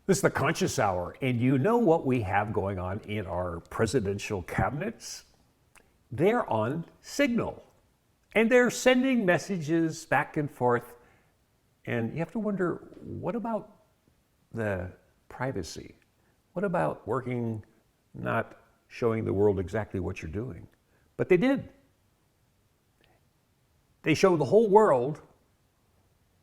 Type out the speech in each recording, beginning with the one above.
This is the Conscious Hour, and you know what we have going on in our presidential cabinets? They're on Signal, and they're sending messages back and forth, and you have to wonder, what about the privacy? What about working, not showing the world exactly what you're doing? But they did. They show the whole world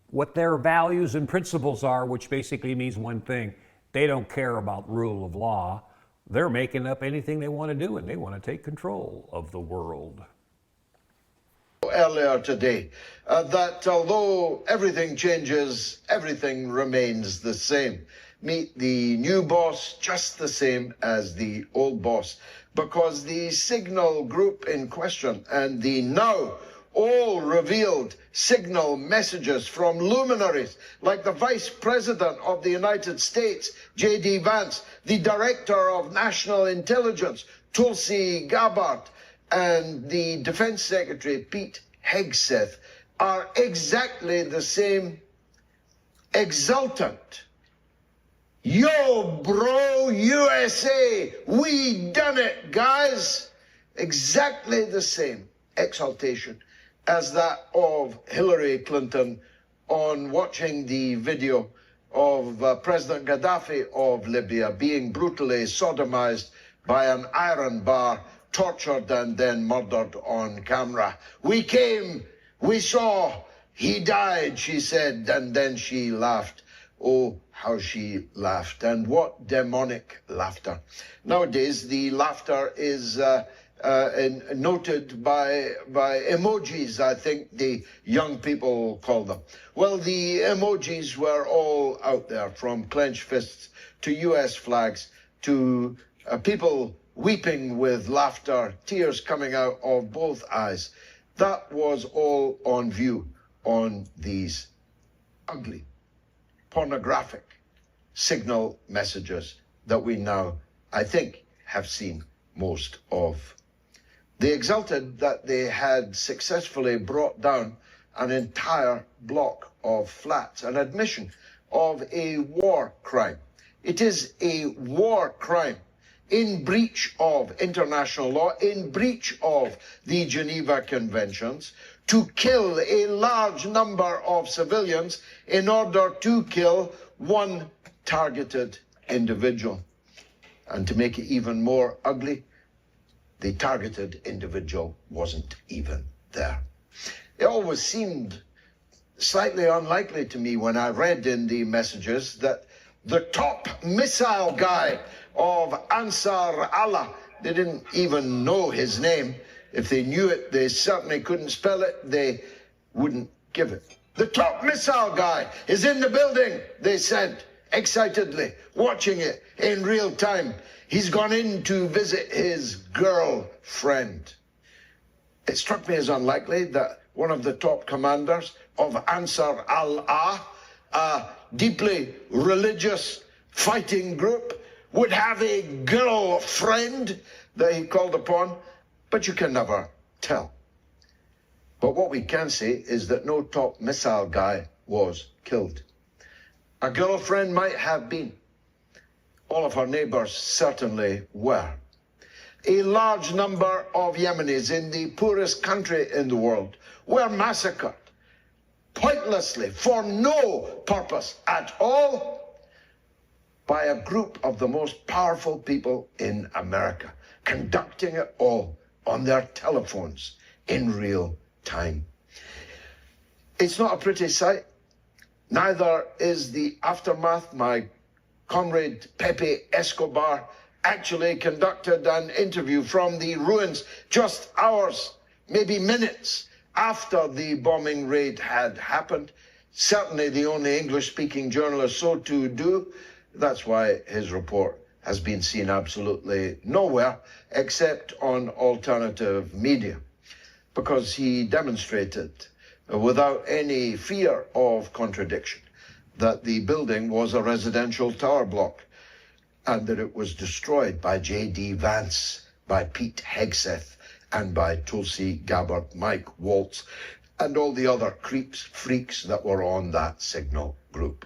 what their values and principles are, which basically means one thing: they don't care about rule of law. They're making up anything they want to do, and they want to take control of the world. Earlier today, that although everything changes, everything remains the same. Meet the new boss just the same as the old boss, because the Signal group in question and the now all revealed Signal messages from luminaries like the Vice President of the United States, J.D. Vance, the Director of National Intelligence, Tulsi Gabbard, and the Defense Secretary, Pete Hegseth, are exactly the same exultant. Yo, bro, USA, we done it, guys. Exactly the same exaltation as that of Hillary Clinton on watching the video of President Gaddafi of Libya being brutally sodomized by an iron bar, tortured and then murdered on camera. We came, we saw, he died, she said, and then she laughed. Oh, how she laughed, and what demonic laughter. Nowadays, the laughter is noted by emojis, I think the young people call them. Well, the emojis were all out there, from clenched fists to US flags to people weeping with laughter, tears coming out of both eyes. That was all on view on these ugly, pornographic Signal messages that we now, I think, have seen most of. They exulted that they had successfully brought down an entire block of flats, an admission of a war crime. It is a war crime in breach of international law, in breach of the Geneva Conventions, to kill a large number of civilians in order to kill one targeted individual. And to make it even more ugly, the targeted individual wasn't even there. It always seemed slightly unlikely to me when I read in the messages that the top missile guy of Ansar Allah, they didn't even know his name. If they knew it, they certainly couldn't spell it. They wouldn't give it. The top missile guy is in the building, they said, excitedly, watching it in real time. He's gone in to visit his girlfriend. It struck me as unlikely that one of the top commanders of Ansar Allah, a deeply religious fighting group, would have a girlfriend that he called upon, but you can never tell. But what we can say is that no top missile guy was killed. A girlfriend might have been. All of our neighbors certainly were. A large number of Yemenis in the poorest country in the world were massacred pointlessly, for no purpose at all, by a group of the most powerful people in America, conducting it all on their telephones in real time. It's not a pretty sight. Neither is the aftermath. My comrade Pepe Escobar actually conducted an interview from the ruins just hours, maybe minutes, after the bombing raid had happened. Certainly the only English-speaking journalist so to do. That's why his report has been seen absolutely nowhere except on alternative media, because he demonstrated without any fear of contradiction that the building was a residential tower block and that it was destroyed by J.D. Vance, by Pete Hegseth, and by Tulsi Gabbard, Mike Waltz, and all the other creeps, freaks that were on that Signal group.